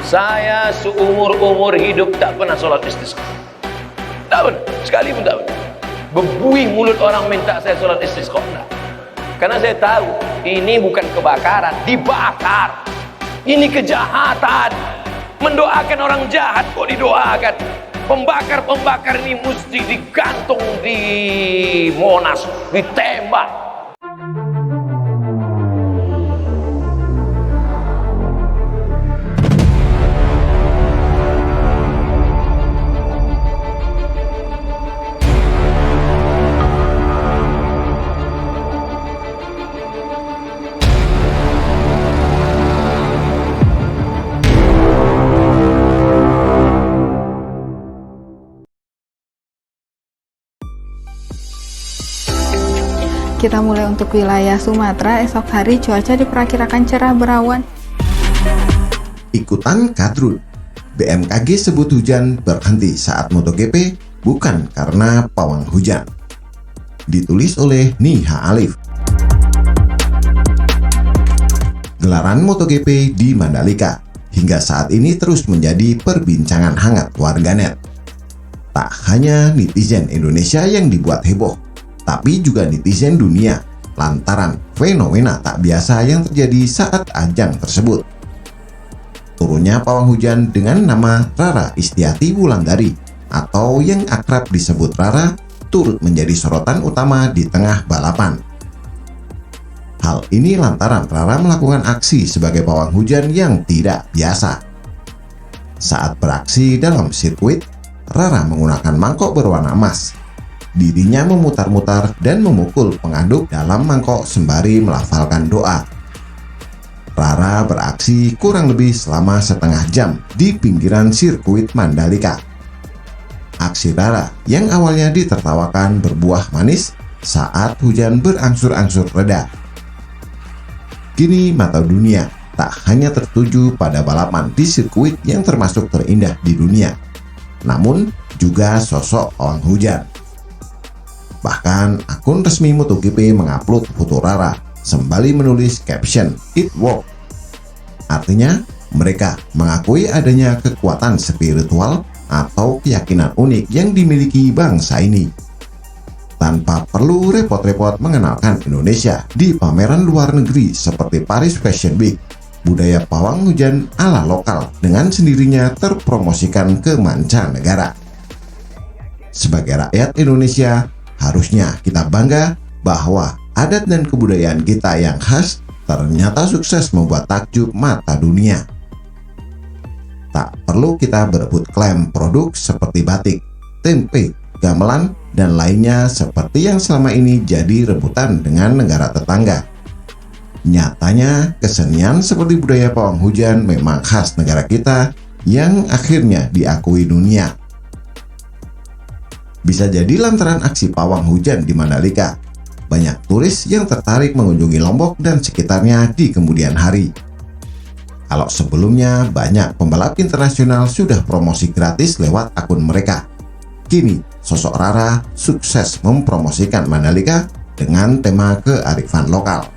Saya seumur-umur hidup tak pernah sholat istisqa. Tak pernah, sekali pun tak pernah. Bebuih mulut orang minta saya sholat istisqa. Tak. Karena saya tahu ini bukan kebakaran, dibakar. Ini kejahatan. Mendoakan orang jahat kok didoakan. Pembakar-pembakar ini mesti digantung di Monas, ditembak. Kita mulai untuk wilayah Sumatera, esok hari cuaca diperkirakan cerah berawan. Ikutan kadrun, BMKG sebut hujan berhenti saat MotoGP bukan karena pawang hujan. Ditulis oleh Niha Alif. Gelaran MotoGP di Mandalika hingga saat ini terus menjadi perbincangan hangat warganet. Tak hanya netizen Indonesia yang dibuat heboh, tapi juga netizen dunia lantaran fenomena tak biasa yang terjadi saat ajang tersebut. Turunnya pawang hujan dengan nama Rara Istiati Wulandari atau yang akrab disebut Rara turut menjadi sorotan utama di tengah balapan. Hal ini lantaran Rara melakukan aksi sebagai pawang hujan yang tidak biasa. Saat beraksi dalam sirkuit, Rara menggunakan mangkok berwarna emas. Dirinya memutar-mutar dan memukul pengaduk dalam mangkok sembari melafalkan doa. Rara beraksi kurang lebih selama setengah jam di pinggiran sirkuit Mandalika. Aksi Rara yang awalnya ditertawakan berbuah manis saat hujan berangsur-angsur reda. Kini mata dunia tak hanya tertuju pada balapan di sirkuit yang termasuk terindah di dunia, namun juga sosok pawang hujan. Bahkan akun resmi MotoGP mengupload foto Rara sembari menulis caption "It worked". Artinya, mereka mengakui adanya kekuatan spiritual atau keyakinan unik yang dimiliki bangsa ini. Tanpa perlu repot-repot mengenalkan Indonesia di pameran luar negeri seperti Paris Fashion Week, budaya pawang hujan ala lokal dengan sendirinya terpromosikan ke mancanegara. Sebagai rakyat Indonesia, harusnya kita bangga bahwa adat dan kebudayaan kita yang khas ternyata sukses membuat takjub mata dunia. Tak perlu kita berebut klaim produk seperti batik, tempe, gamelan, dan lainnya seperti yang selama ini jadi rebutan dengan negara tetangga. Nyatanya, kesenian seperti budaya pawang hujan memang khas negara kita yang akhirnya diakui dunia. Bisa jadi lantaran aksi pawang hujan di Mandalika, banyak turis yang tertarik mengunjungi Lombok dan sekitarnya di kemudian hari. Kalau sebelumnya banyak pembalap internasional sudah promosi gratis lewat akun mereka, kini sosok Rara sukses mempromosikan Mandalika dengan tema kearifan lokal.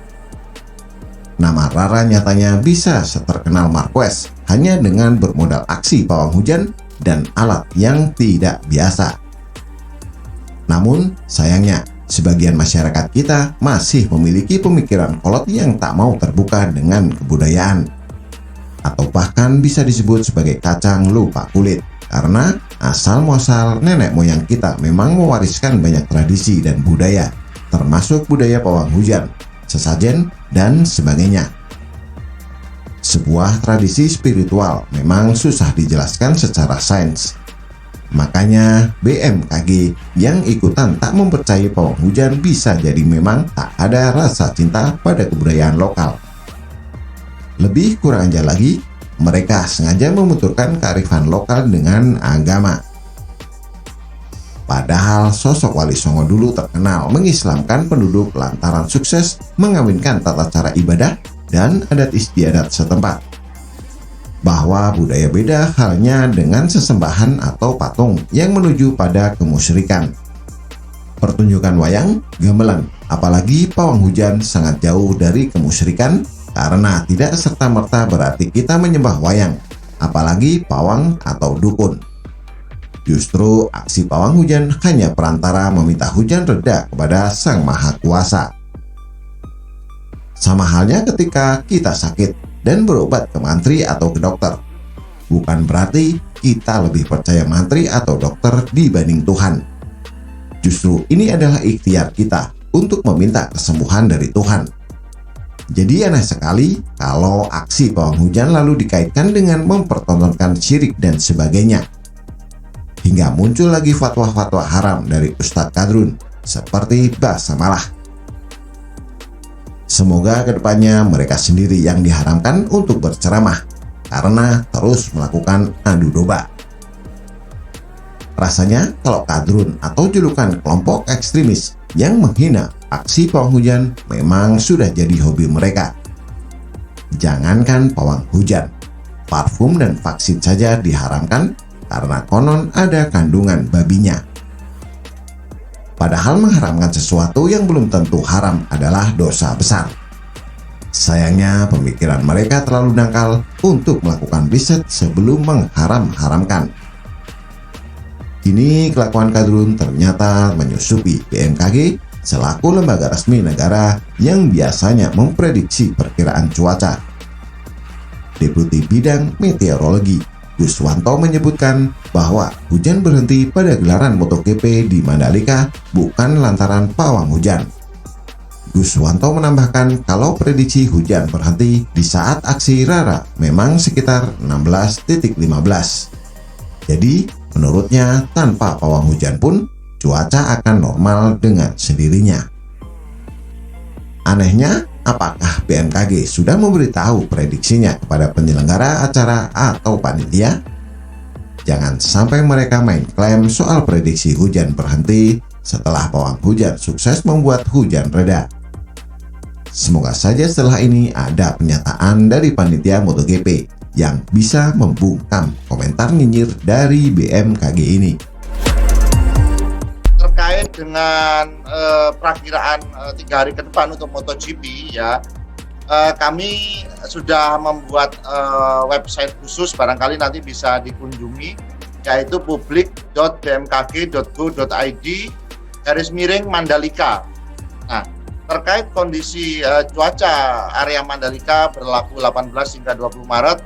Nama Rara nyatanya bisa seterkenal Marquez hanya dengan bermodal aksi pawang hujan dan alat yang tidak biasa. Namun, sayangnya, sebagian masyarakat kita masih memiliki pemikiran kolot yang tak mau terbuka dengan kebudayaan. Atau bahkan bisa disebut sebagai kacang lupa kulit. Karena asal-muasal nenek moyang kita memang mewariskan banyak tradisi dan budaya, termasuk budaya pawang hujan, sesajen, dan sebagainya. Sebuah tradisi spiritual memang susah dijelaskan secara sains. Makanya BMKG yang ikutan tak mempercayai pawang hujan bisa jadi memang tak ada rasa cinta pada kebudayaan lokal. Lebih kurang aja lagi, mereka sengaja membenturkan kearifan lokal dengan agama. Padahal sosok Wali Songo dulu terkenal mengislamkan penduduk lantaran sukses mengawinkan tata cara ibadah dan adat istiadat setempat. Bahwa budaya beda halnya dengan sesembahan atau patung yang menuju pada kemusyrikan. Pertunjukan wayang, gamelan, apalagi pawang hujan sangat jauh dari kemusyrikan karena tidak serta-merta berarti kita menyembah wayang apalagi pawang atau dukun. Justru aksi pawang hujan hanya perantara meminta hujan reda kepada Sang Maha Kuasa. Sama halnya ketika kita sakit dan berobat ke mantri atau ke dokter. Bukan berarti kita lebih percaya mantri atau dokter dibanding Tuhan. Justru ini adalah ikhtiar kita untuk meminta kesembuhan dari Tuhan. Jadi aneh sekali kalau aksi pawang hujan lalu dikaitkan dengan mempertontonkan syirik dan sebagainya. Hingga muncul lagi fatwa-fatwa haram dari Ustadz Kadrun seperti Basamalah. Semoga kedepannya mereka sendiri yang diharamkan untuk berceramah karena terus melakukan adu domba. Rasanya kalau Kadrun atau julukan kelompok ekstremis yang menghina aksi pawang hujan memang sudah jadi hobi mereka. Jangankan pawang hujan, parfum dan vaksin saja diharamkan karena konon ada kandungan babinya. Padahal mengharamkan sesuatu yang belum tentu haram adalah dosa besar. Sayangnya pemikiran mereka terlalu dangkal untuk melakukan riset sebelum mengharam-haramkan. Kini kelakuan Kadrun ternyata menyusupi BMKG selaku lembaga resmi negara yang biasanya memprediksi perkiraan cuaca. Deputi Bidang Meteorologi Guswanto menyebutkan bahwa hujan berhenti pada gelaran MotoGP di Mandalika bukan lantaran pawang hujan. Guswanto menambahkan kalau prediksi hujan berhenti di saat aksi Rara memang sekitar 16.15. Jadi, menurutnya tanpa pawang hujan pun cuaca akan normal dengan sendirinya. Anehnya, apakah BMKG sudah memberitahu prediksinya kepada penyelenggara acara atau panitia? Jangan sampai mereka main klaim soal prediksi hujan berhenti setelah pawang hujan sukses membuat hujan reda. Semoga saja setelah ini ada pernyataan dari panitia MotoGP yang bisa membungkam komentar nyinyir dari BMKG ini. Terkait dengan perakiraan 3 hari ke depan untuk MotoGP ya, kami sudah membuat website khusus, barangkali nanti bisa dikunjungi, yaitu public.bmkg.go.id/Mandalika. Nah, terkait kondisi cuaca area Mandalika berlaku 18 hingga 20 Maret.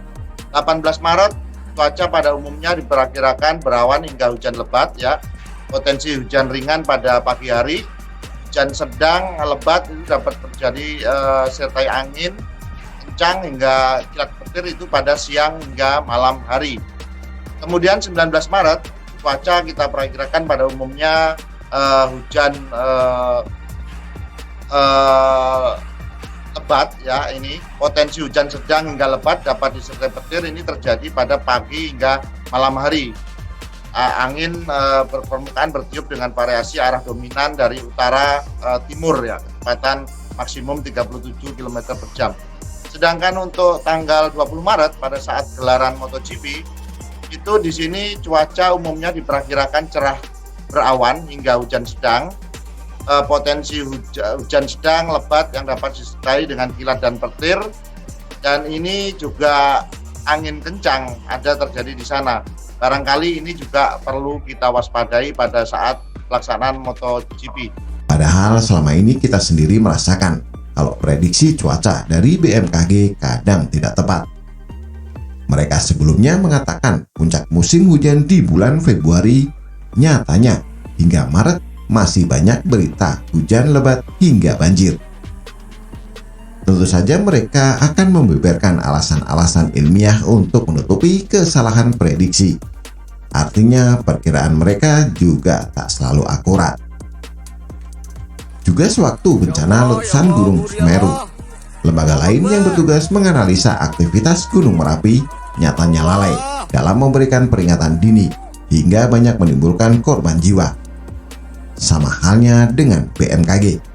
18 Maret cuaca pada umumnya diperkirakan berawan hingga hujan lebat ya. Potensi hujan ringan pada pagi hari, hujan sedang lebat itu dapat terjadi sertai angin kencang hingga kilat petir itu pada siang hingga malam hari. Kemudian 19 Maret cuaca kita perkirakan pada umumnya hujan lebat ya, ini potensi hujan sedang hingga lebat dapat disertai petir ini terjadi pada pagi hingga malam hari. Angin permukaan bertiup dengan variasi arah dominan dari utara timur ya, kecepatan maksimum 37 km per jam. Sedangkan untuk tanggal 20 Maret pada saat gelaran MotoGP itu di sini cuaca umumnya diperkirakan cerah berawan hingga hujan sedang. Potensi hujan sedang lebat yang dapat disertai dengan kilat dan petir, dan ini juga angin kencang ada terjadi di sana. Barangkali ini juga perlu kita waspadai pada saat pelaksanaan MotoGP. Padahal selama ini kita sendiri merasakan kalau prediksi cuaca dari BMKG kadang tidak tepat. Mereka sebelumnya mengatakan puncak musim hujan di bulan Februari, nyatanya hingga Maret masih banyak berita hujan lebat hingga banjir. Tentu saja mereka akan membeberkan alasan-alasan ilmiah untuk menutupi kesalahan prediksi. Artinya perkiraan mereka juga tak selalu akurat. Juga sewaktu bencana letusan Gunung Semeru, lembaga lain yang bertugas menganalisa aktivitas Gunung Merapi nyatanya lalai dalam memberikan peringatan dini hingga banyak menimbulkan korban jiwa. Sama halnya dengan BMKG.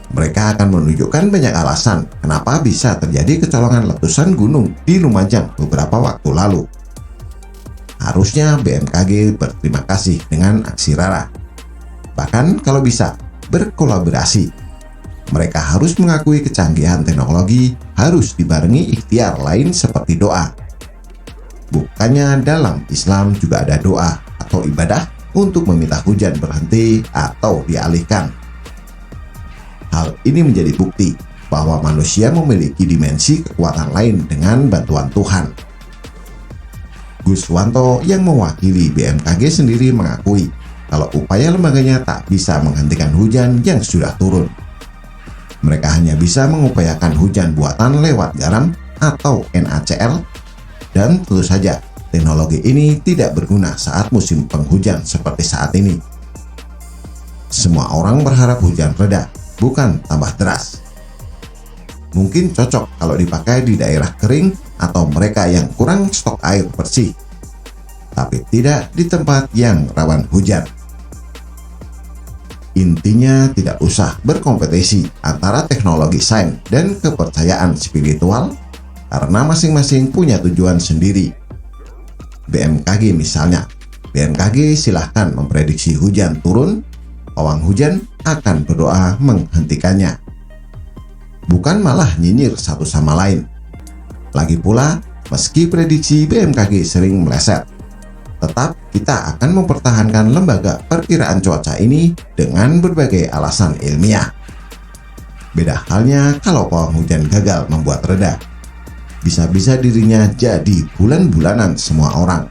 Mereka akan menunjukkan banyak alasan kenapa bisa terjadi kecolongan letusan gunung di Lumajang beberapa waktu lalu. Harusnya BMKG berterima kasih dengan aksi Rara. Bahkan kalau bisa, berkolaborasi. Mereka harus mengakui kecanggihan teknologi harus dibarengi ikhtiar lain seperti doa. Bukannya dalam Islam juga ada doa atau ibadah untuk meminta hujan berhenti atau dialihkan. Hal ini menjadi bukti bahwa manusia memiliki dimensi kekuatan lain dengan bantuan Tuhan. Guswanto yang mewakili BMKG sendiri mengakui kalau upaya lembaganya tak bisa menghentikan hujan yang sudah turun. Mereka hanya bisa mengupayakan hujan buatan lewat garam atau NaCl, dan tentu saja teknologi ini tidak berguna saat musim penghujan seperti saat ini. Semua orang berharap hujan reda, bukan tambah deras. Mungkin cocok kalau dipakai di daerah kering atau mereka yang kurang stok air bersih, tapi tidak di tempat yang rawan hujan. Intinya tidak usah berkompetisi antara teknologi sains dan kepercayaan spiritual, karena masing-masing punya tujuan sendiri. BMKG misalnya, BMKG silahkan memprediksi hujan turun, pawang hujan akan berdoa menghentikannya. Bukan malah nyinyir satu sama lain. Lagi pula, meski prediksi BMKG sering meleset, tetap kita akan mempertahankan lembaga perkiraan cuaca ini dengan berbagai alasan ilmiah. Beda halnya kalau pawang hujan gagal membuat reda. Bisa-bisa dirinya jadi bulan-bulanan semua orang.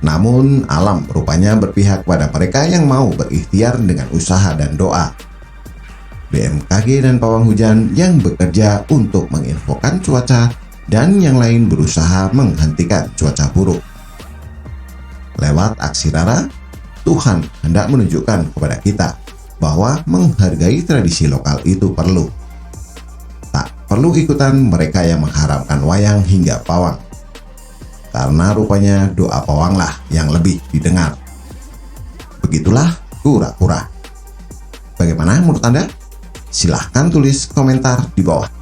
Namun alam rupanya berpihak pada mereka yang mau berikhtiar dengan usaha dan doa. BMKG dan pawang hujan yang bekerja untuk menginfokan cuaca dan yang lain berusaha menghentikan cuaca buruk. Lewat aksi Rara, Tuhan hendak menunjukkan kepada kita bahwa menghargai tradisi lokal itu perlu. Tak perlu ikutan mereka yang mengharamkan wayang hingga pawang. Karena rupanya doa pawanglah yang lebih didengar. Begitulah kura-kura. Bagaimana menurut Anda? Silahkan tulis komentar di bawah.